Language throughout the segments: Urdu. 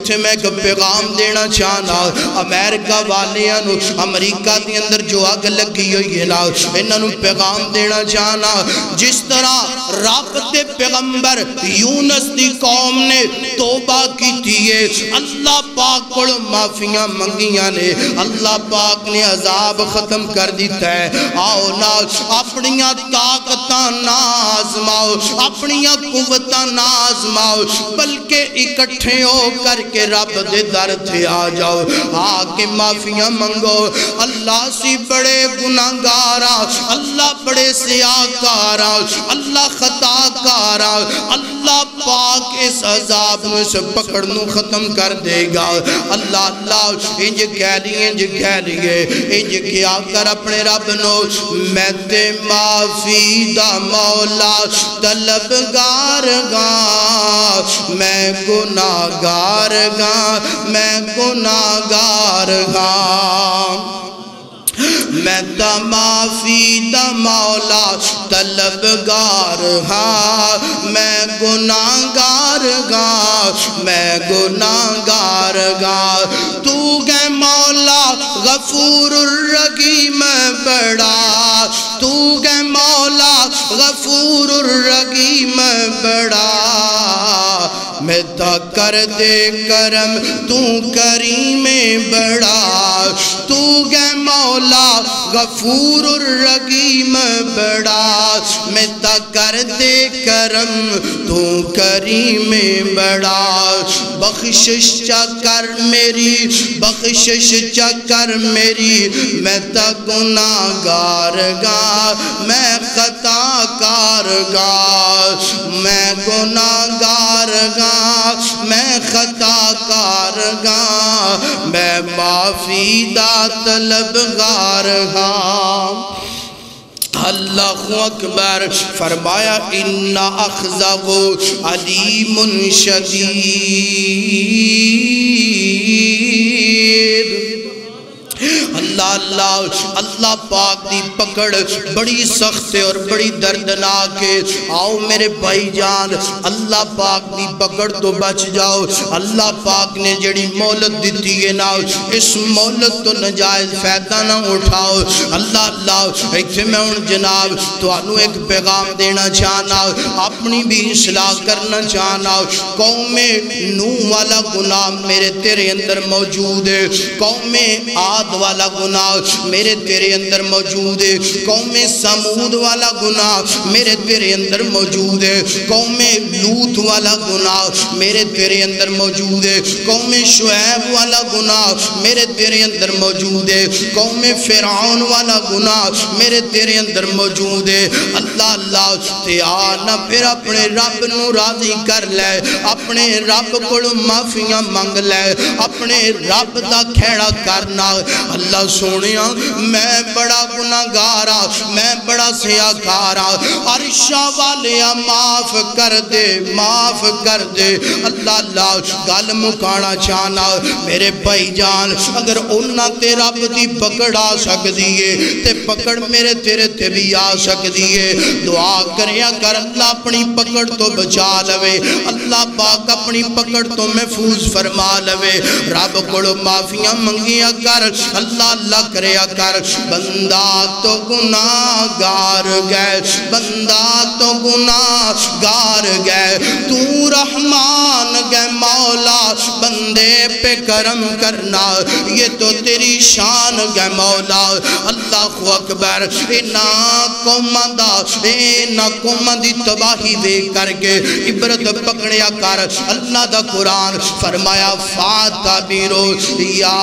اتھے میں ایک پیغام دینا چاہنا امریکہ والیاں نو امریکہ دی اندر جو آگ لگی ہوئی ہے نا انہوں پیغام دینا چاہنا جس طرح رب دے پیغمبر یونس دی قوم نے توبہ کی تیئے اللہ پاک کو معافیاں منگیاں نے اللہ پاک نے عذاب ختم کر دیتا ہے آؤ نا اپنیاں طاقتاں نہ آزماؤ اپنیاں قوتاں نہ آزماؤ بلکہ اکٹھے ہو کر کے رب دے در تھے آ جاؤ آکے معافیاں منگو اللہ سی بڑے گناہگارا اللہ بڑے سیاکارا اللہ خطا کارا اللہ پاک اس عذاب میں سے پکڑنو ختم کر دے گا اللہ اللہ انج کہہ لیے انج کیا کر اپنے رب نو میں تے معافی دا مولا طلبگار گا میں گناہگار گا میں گناہگار گا میں تا معافی دا مولا طلبگار ہاں میں گناہگار گا میں گناہگار گا تو گے مولا غفور الرحیم بڑا تو گے مولا غفور الرحیم بڑا میں تا کر دے کرم تو کریم بڑا تو گے مولا غفور الرحیم بڑا میں تا کر دے کرم تو کریم بڑا بخشش چا کر میری بخشش چا کر میری میں تا گناہگار گا میں خطا کار گا میں گناہگار گا میں خطا کار گا میں معافی دا طلبگار گا اللہ اکبر فرمایا ان اخذہ علیم شدید اللہ پاک دی پکڑ بڑی سخت اور بڑی دردناک ہے آؤ میرے بھائی جان اللہ پاک دی پکڑ تو بچ جاؤ اللہ پاک نے جڑی مولت دیتی ہے نا اس مولت تو نجائز فائدہ نہ اٹھاؤ اللہ ایک میں ان جناب تو انہوں ایک پیغام دینا چاہنا اپنی بھی اصلاح کرنا چاہنا قوم نوح والا گناہ میرے تیرے اندر موجود ہے قوم عاد والا گناہ میرے تیرے اندر موجود ہے قوم سمود والا گناہ میرے تیرے اندر موجود ہے قوم لوط والا گناہ میرے تیرے اندر موجود ہے قوم شعیب والا گناہ میرے تیرے اندر موجود ہے قوم فرعون والا گناہ میرے تیرے اندر موجود ہے اللہ تے آنا پھر اپنے رب نو راضی کر لے اپنے رب کو معافیاں مانگ لے اپنے رب دا کھیڑا کرنا اللہ سونیا میں بڑا گناہگارا میں بڑا سیاکارا عرشہ والیا معاف کر دے اللہ گل مکانا چاہنا میرے بھائی جان اگر انہاں تے رب دی پکڑ آ سکتی ہے تے پکڑ میرے تیرے تے بھی آ سکتی ہے دعا کریا کر اللہ اپنی پکڑ تو بچا لوے اللہ پاک اپنی پکڑ تو محفوظ فرما لوے رب کو معافیاں منگیا کر اللہ کریا کر بندہ تو گناہگار گئے بندہ تو گناہگار گئے تو رحمان گئے مولا بندے پہ کرم کرنا یہ تو تیری شان گئے مولا اللہ اکبر اینا قومندی تباہی دے کر کے عبرت پکڑیا کر اللہ دا قرآن فرمایا فاتبیرو یا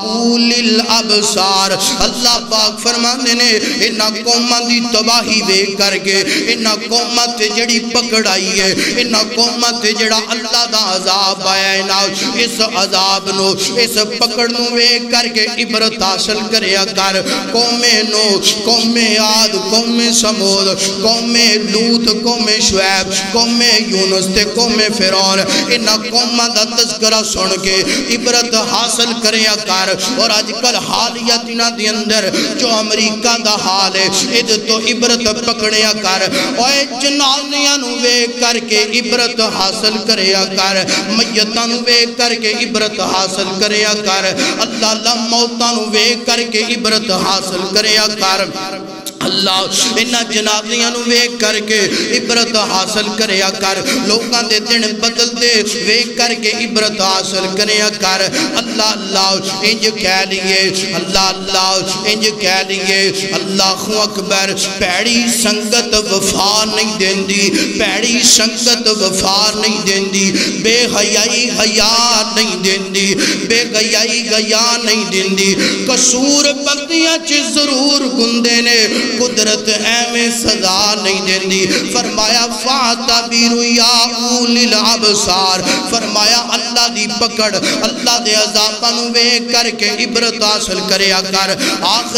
اولی الابصار اللہ پاک فرمانے نے انہا قومت دی تباہی دے کر کے انہا قومت جڑی پکڑ آئی ہے انہا قومت جڑا اللہ دا عذاب آیا ہے نا اس عذاب نو اس پکڑ نو وے کر کے عبرت حاصل کریا کر قوم نو قوم عاد قوم سمود قوم لوط قوم شعیب قوم یونس تے قوم فرعون انہا قومت دا تذکرہ سن کے عبرت حاصل کریا کر اور آج کل حالیت انہا دی اندر جو امریکہ دا حال ہے اد تو عبرت پکڑیا کر اوے جنازیاں نو ویکھ کر کے عبرت حاصل کریا کر میتاں نو ویکھ کر کے عبرت حاصل کریا کر اللہ اللہ موتاں نو ویکھ کر کے عبرت حاصل کریا کر اللہ انہاں جنازیاں نو ویکھ کر کے عبرت حاصل کریا کر لوکاں دے دن بدل دے ویکھ کر کے عبرت حاصل کریا کر اللہ اللہ انج کہہ لیے اللہ اللہ انج کہہ لیے اللہ اکبر پیڑی سنگت وفا نہیں دیندی پیڑی سنگت وفا نہیں دیندی بے حیائی حیا نہیں دیندی بے گیائی گیا نہیں دیندی قصور بندیاں چ ضرور گندے نے قدرت ایمیں سزا نہیں دیندی فرمایا فَاعْتَبِرُوا يَا أُولِي الْأَبْصَارِ فرمایا اللہ دی پکڑ اللہ دے عذاباں نو ویکھ کر کے عبرت حاصل کریا کر آخر